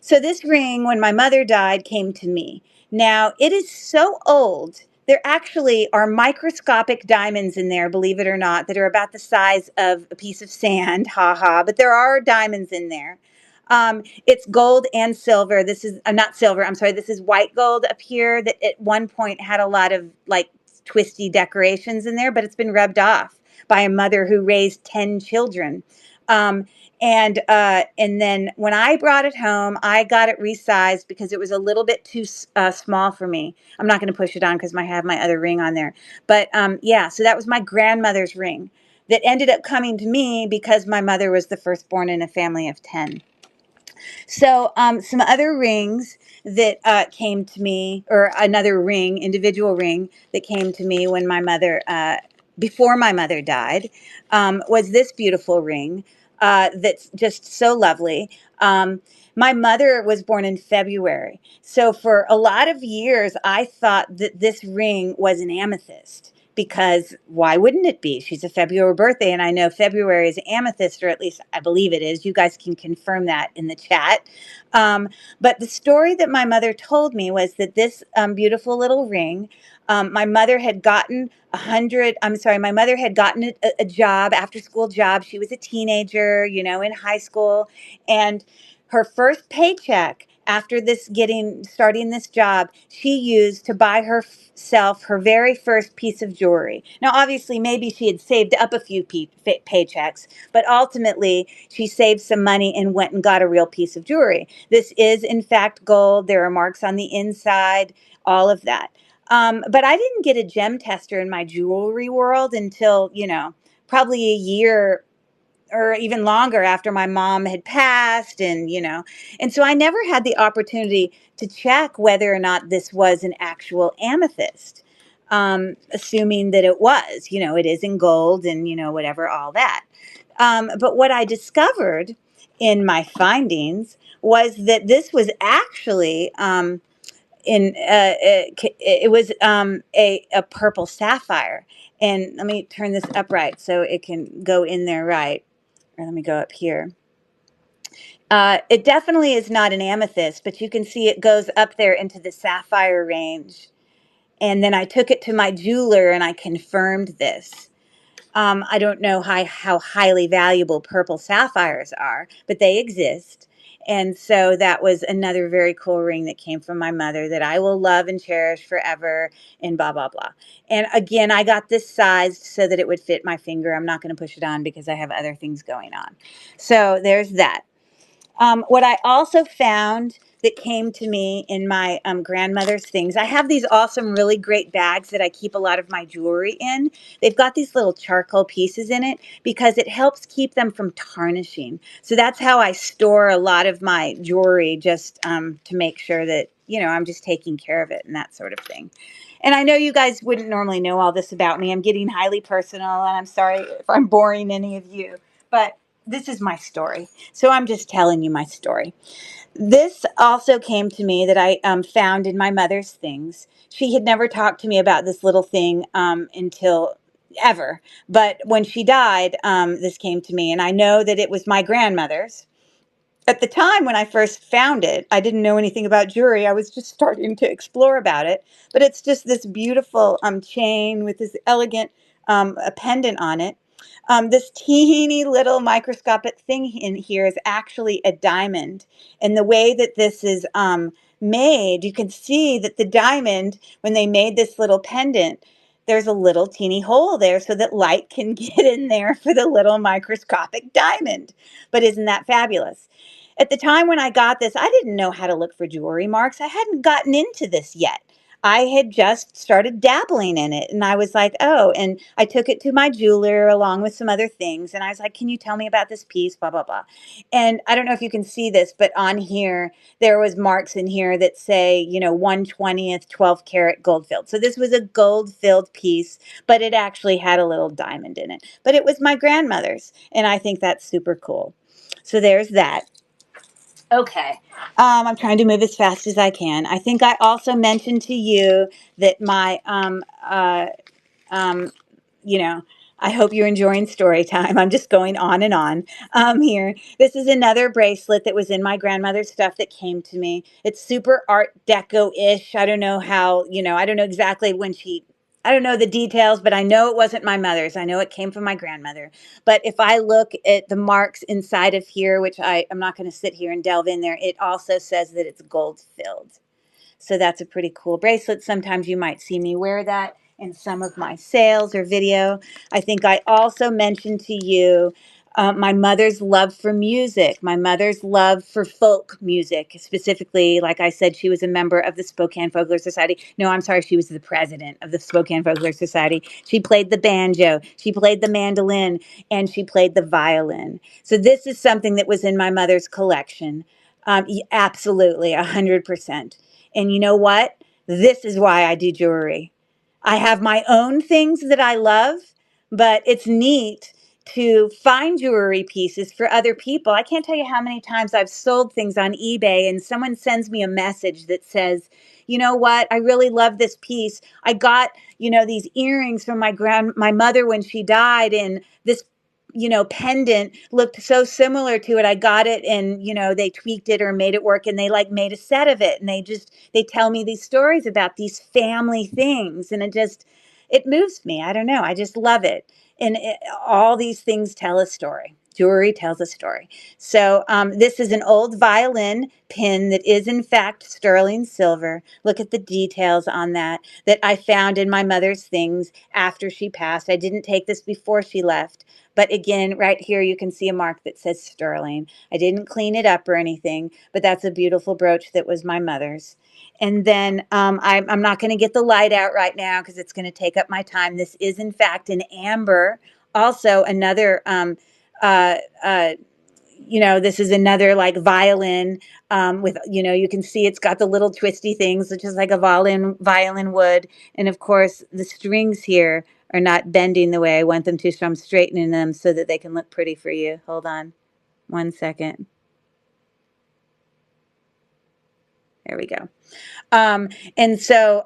So this ring, when my mother died, came to me. Now, it is so old. There actually are microscopic diamonds in there, believe it or not, that are about the size of a piece of sand. Ha ha. But there are diamonds in there. It's gold and silver. This is not silver. I'm sorry. This is white gold up here that at one point had a lot of like twisty decorations in there, but it's been rubbed off by a mother who raised 10 children. Um, and then when I brought it home, I got it resized because it was a little bit too small for me. I'm not going to push it on because I have my other ring on there. But yeah, so that was my grandmother's ring that ended up coming to me because my mother was the firstborn in a family of 10. So some other rings that came to me, or another ring, individual ring that came to me when my mother, before my mother died, was this beautiful ring that's just so lovely. My mother was born in February. So for a lot of years, I thought that this ring was an amethyst. because why wouldn't it be? She's a February birthday, and I know February is amethyst, or at least I believe it is. You guys can confirm that in the chat. Um, but the story that my mother told me was that this beautiful little ring, my mother had gotten my mother had gotten a job, after school job. She was a teenager, in high school. And her first paycheck after starting this job, she used to buy herself her very first piece of jewelry. Now, obviously, maybe she had saved up a few paychecks, but ultimately she saved some money and went and got a real piece of jewelry. This is, in fact, gold. There are marks on the inside, all of that. But I didn't get a gem tester in my jewelry world until, probably a year or even longer after my mom had passed, and so I never had the opportunity to check whether or not this was an actual amethyst, assuming that it was. It is in gold, and whatever, all that. But what I discovered in my findings was that this was actually it was a purple sapphire. And let me turn this upright so it can go in there right. Or let me go up here. It definitely is not an amethyst, but you can see it goes up there into the sapphire range. And then I took it to my jeweler and I confirmed this. I don't know how highly valuable purple sapphires are, but they exist. And so that was another very cool ring that came from my mother that I will love and cherish forever, and blah, blah, blah. And again, I got this sized so that it would fit my finger. I'm not going to push it on because I have other things going on. So there's that. What I also found that came to me in my grandmother's things, I have these awesome, really great bags that I keep a lot of my jewelry in. They've got these little charcoal pieces in it because it helps keep them from tarnishing. So that's how I store a lot of my jewelry, just to make sure that, I'm just taking care of it and that sort of thing. And I know you guys wouldn't normally know all this about me. I'm getting highly personal, and I'm sorry if I'm boring any of you, but this is my story. So I'm just telling you my story. This also came to me that I found in my mother's things. She had never talked to me about this little thing until ever. But when she died, this came to me. And I know that it was my grandmother's. At the time when I first found it, I didn't know anything about jewelry. I was just starting to explore about it. But it's just this beautiful chain with this elegant a pendant on it. This teeny little microscopic thing in here is actually a diamond. And the way that this is made, you can see that the diamond, when they made this little pendant, there's a little teeny hole there so that light can get in there for the little microscopic diamond. But isn't that fabulous? At the time when I got this, I didn't know how to look for jewelry marks. I hadn't gotten into this yet. I had just started dabbling in it, and I was like, oh, and I took it to my jeweler along with some other things. And I was like, can you tell me about this piece? Blah, blah, blah. And I don't know if you can see this, but on here, there was marks in here that say, 1/20th, 12 karat gold filled. So this was a gold filled piece, but it actually had a little diamond in it. But it was my grandmother's, and I think that's super cool. So there's that. Okay. I'm trying to move as fast as I can. I think I also mentioned to you that my, um, you know, I hope you're enjoying story time. I'm just going on and on here. This is another bracelet that was in my grandmother's stuff that came to me. It's super Art Deco-ish. I don't know how, I don't know exactly I don't know the details, but I know it wasn't my mother's. I know it came from my grandmother. But if I look at the marks inside of here, which I'm not going to sit here and delve in there, it also says that it's gold filled. So that's a pretty cool bracelet. Sometimes you might see me wear that in some of my sales or video. I think I also mentioned to you my mother's love for music, my mother's love for folk music. Specifically, like I said, she was a member of the Spokane Folklore Society. No, I'm sorry, she was the president of the Spokane Folklore Society. She played the banjo, she played the mandolin, and she played the violin. So this is something that was in my mother's collection. Absolutely, 100%. And you know what? This is why I do jewelry. I have my own things that I love, but it's neat to find jewelry pieces for other people. I can't tell you how many times I've sold things on eBay and someone sends me a message that says, you know what, I really love this piece. I got, these earrings from my mother when she died, and this pendant looked so similar to it. I got it, and they tweaked it or made it work, and they like made a set of it, and they tell me these stories about these family things, and it moves me. I don't know. I just love it. And all these things tell a story. Jewelry tells a story. So this is an old violin pin that is in fact sterling silver. Look at the details on that I found in my mother's things after she passed. I didn't take this before she left. But again, right here, you can see a mark that says sterling. I didn't clean it up or anything, but that's a beautiful brooch that was my mother's. And then I'm not going to get the light out right now because it's going to take up my time. This is, in fact, an amber. Also, another, uh, uh, this is another like violin with, you can see it's got the little twisty things, which is like a violin wood. And of course, the strings here are not bending the way I want them to, so I'm straightening them so that they can look pretty for you. Hold on 1 second. There we go. And so,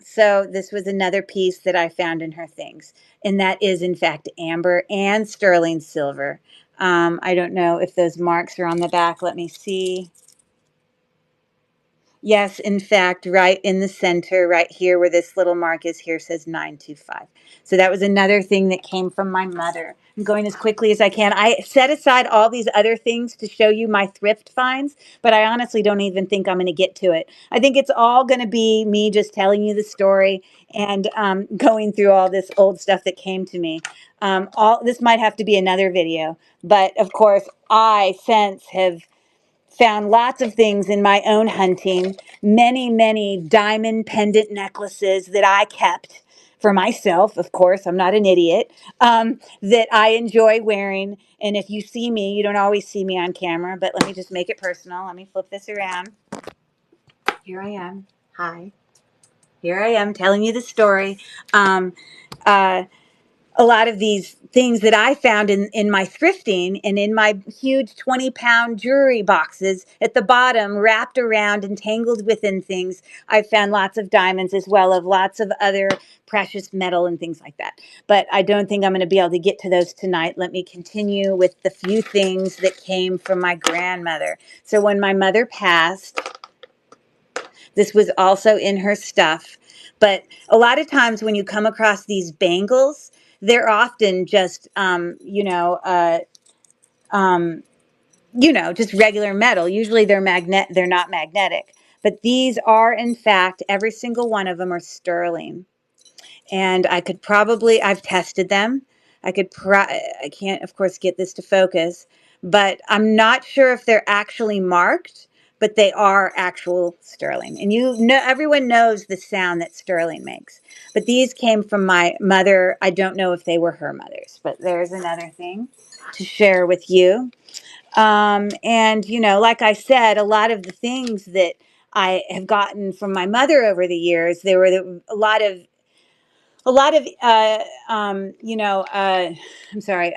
so this was another piece that I found in her things. And that is, in fact, amber and sterling silver. I don't know if those marks are on the back. Let me see. Yes, in fact, right in the center, right here where this little mark is here says 925. So that was another thing that came from my mother. I'm going as quickly as I can. I set aside all these other things to show you my thrift finds, but I honestly don't even think I'm going to get to it. I think it's all going to be me just telling you the story and going through all this old stuff that came to me. All this might have to be another video, but of course, I since have found lots of things in my own hunting, many, many diamond pendant necklaces that I kept for myself. Of course, I'm not an idiot, that I enjoy wearing. And if you see me, you don't always see me on camera, but let me just make it personal. Let me flip this around. Here I am. Hi. Here I am telling you the story. Um, uh, a lot of these things that I found in my thrifting and in my huge 20-pound jewelry boxes at the bottom, wrapped around and tangled within things. I found lots of diamonds as well as lots of other precious metal and things like that. But I don't think I'm going to be able to get to those tonight. Let me continue with the few things that came from my grandmother. So when my mother passed, this was also in her stuff. But a lot of times when you come across these bangles, they're often just, just regular metal. Usually they're not magnetic. But these are, in fact, every single one of them are sterling. And I've tested them. I can't, of course, get this to focus, but I'm not sure if they're actually marked, but they are actual sterling. And everyone knows the sound that sterling makes. But these came from my mother. I don't know if they were her mother's, but there's another thing to share with you. And, like I said, a lot of the things that I have gotten from my mother over the years, there were a lot of I'm sorry,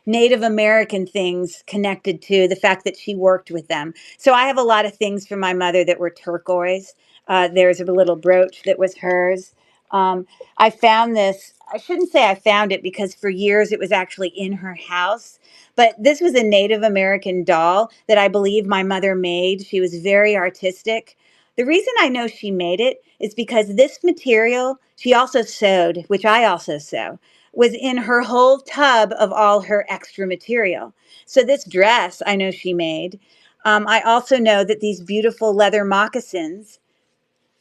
Native American things connected to the fact that she worked with them. So I have a lot of things from my mother that were turquoise. There's a little brooch that was hers. I found this. I shouldn't say I found it because for years it was actually in her house. But this was a Native American doll that I believe my mother made. She was very artistic. The reason I know she made it is because this material she also sewed, which I also sew, was in her whole tub of all her extra material. So this dress I know she made. I also know that these beautiful leather moccasins,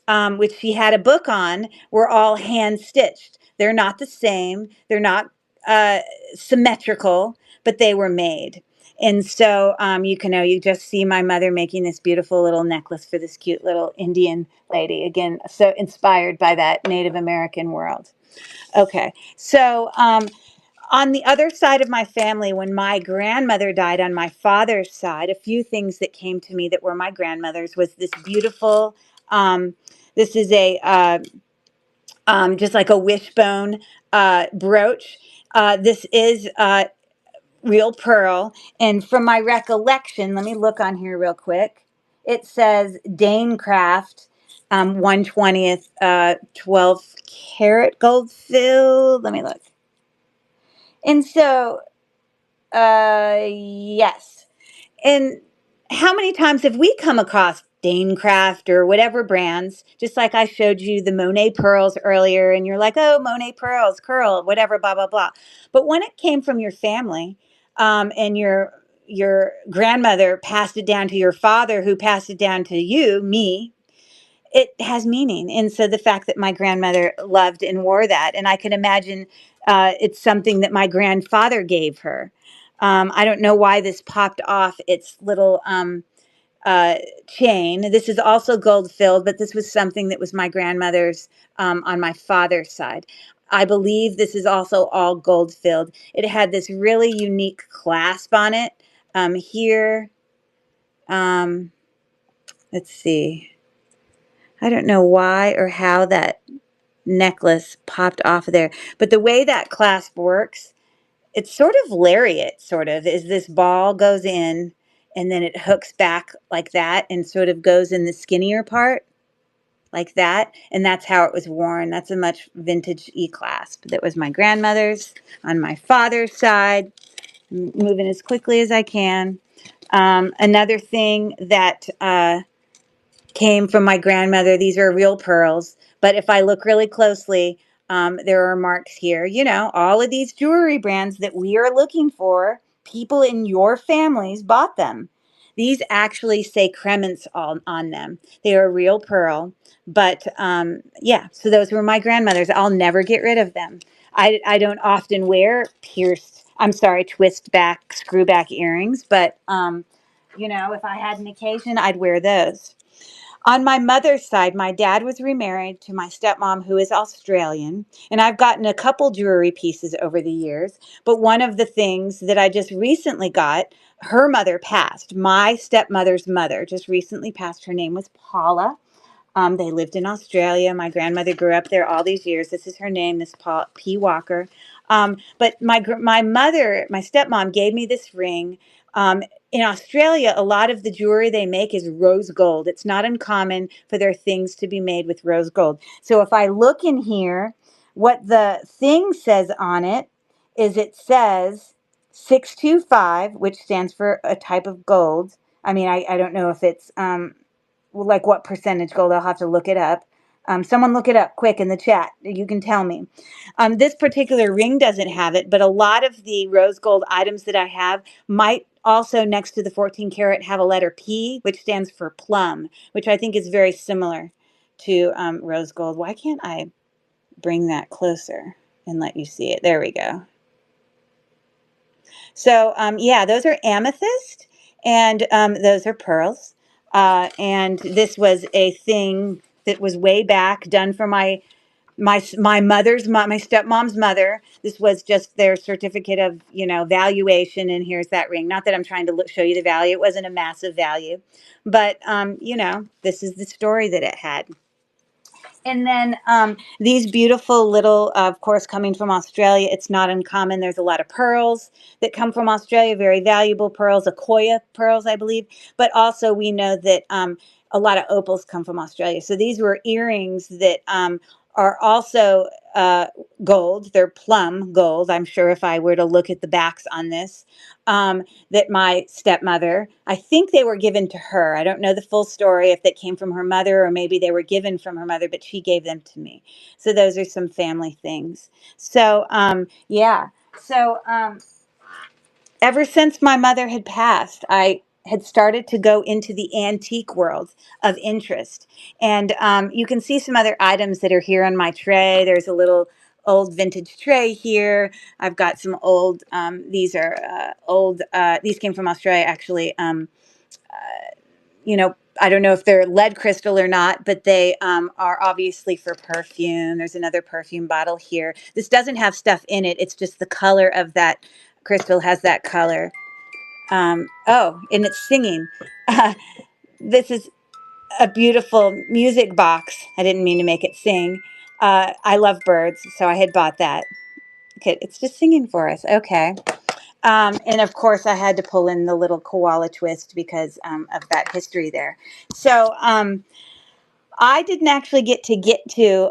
which she had a book on, were all hand stitched. They're not the same. They're not symmetrical, but they were made. And so you just see my mother making this beautiful little necklace for this cute little Indian lady. Again, so inspired by that Native American world. Okay, so on the other side of my family, when my grandmother died on my father's side, a few things that came to me that were my grandmother's was this beautiful, this is a just like a wishbone brooch. This is real pearl. And from my recollection, let me look on here real quick. It says Danecraft, 1/20th, 12 karat gold filled. Let me look. And so, yes. And how many times have we come across Danecraft or whatever brands, just like I showed you the Monet pearls earlier, and you're like, oh, Monet pearls, curl, whatever, blah, blah, blah. But when it came from your family, and your grandmother passed it down to your father, who passed it down to you, me, it has meaning. And so the fact that my grandmother loved and wore that, and I can imagine it's something that my grandfather gave her. I don't know why this popped off its little uh, chain. This is also gold filled, but this was something that was my grandmother's on my father's side. I believe this is also all gold filled. It had this really unique clasp on it here. Um, let's see. I don't know why or how that necklace popped off of there, but the way that clasp works, it's sort of lariat, sort of, is this ball goes in and then it hooks back like that and sort of goes in the skinnier part like that. And that's how it was worn. That's a much vintage e-clasp. That was my grandmother's on my father's side. Moving as quickly as I can. Another thing that came from my grandmother. These are real pearls, but if I look really closely, there are marks here. You know, all of these jewelry brands that we are looking for, people in your families bought them. These actually say cremants on them. They are real pearl, but yeah, so those were my grandmother's. I'll never get rid of them. I don't often wear twist back, screw back earrings, but you know, if I had an occasion, I'd wear those. On my mother's side, my dad was remarried to my stepmom, who is Australian, and I've gotten a couple jewelry pieces over the years. But one of the things that I just recently got, her mother passed. My stepmother's mother just recently passed. Her name was Paula. They lived in Australia. My grandmother grew up there all these years. This is her name, Miss Paul P. Walker. But my mother, my stepmom, gave me this ring. In Australia, a lot of the jewelry they make is rose gold. It's not uncommon for their things to be made with rose gold. So if I look in here, what the thing says on it is it says 625, which stands for a type of gold. I mean, I don't know if it's like what percentage gold. I'll have to look it up. Someone look it up quick in the chat. You can tell me. This particular ring doesn't have it, but a lot of the rose gold items that I have might also, next to the 14 karat, have a letter P, which stands for plum, which I think is very similar to rose gold. Why can't I bring that closer and let you see it? There we go. So yeah, those are amethyst, and those are pearls. And this was a thing that was way back, done for my mother's my stepmom's mother. This was just their certificate of, you know, valuation, and here's that ring. Not that I'm trying to show you the value. It wasn't a massive value, but you know, this is the story that it had. And then these beautiful little, of course, coming from Australia, it's not uncommon. There's a lot of pearls that come from Australia, very valuable pearls, Akoya pearls, I believe. But also we know that a lot of opals come from Australia. So these were earrings that are also gold. They're plum gold. I'm sure if I were to look at the backs on this, that my stepmother, I think they were given to her. I don't know the full story, if that came from her mother or maybe they were given from her mother, but she gave them to me. So those are some family things. So yeah. So ever since my mother had passed, I had started to go into the antique world of interest. And you can see some other items that are here on my tray. There's a little old vintage tray here. I've got some old, these are old, these came from Australia actually. You know, I don't know if they're lead crystal or not, but they are obviously for perfume. There's another perfume bottle here. This doesn't have stuff in it. It's just the color of that crystal has that color. Oh, and it's singing. This is a beautiful music box. I didn't mean to make it sing. I love birds, so I had bought that. Okay, it's just singing for us. Okay. And of course, I had to pull in the little koala twist because of that history there. So I didn't actually get to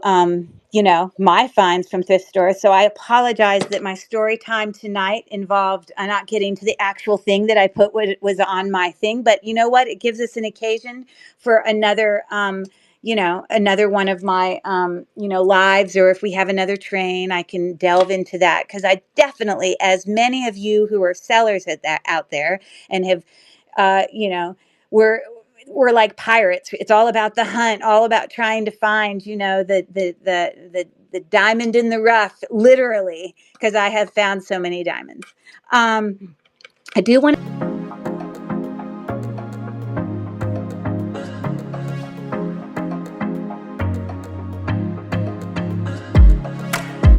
my finds from thrift stores. So I apologize that my story time tonight involved not getting to the actual thing that I put what was on my thing. But you know what? It gives us an occasion for another, another one of my, lives. Or if we have another train, I can delve into that because I definitely, as many of you who are sellers at that out there and have, we're like pirates. It's all about the hunt, all about trying to find, the diamond in the rough, literally, because I have found so many diamonds. I do want to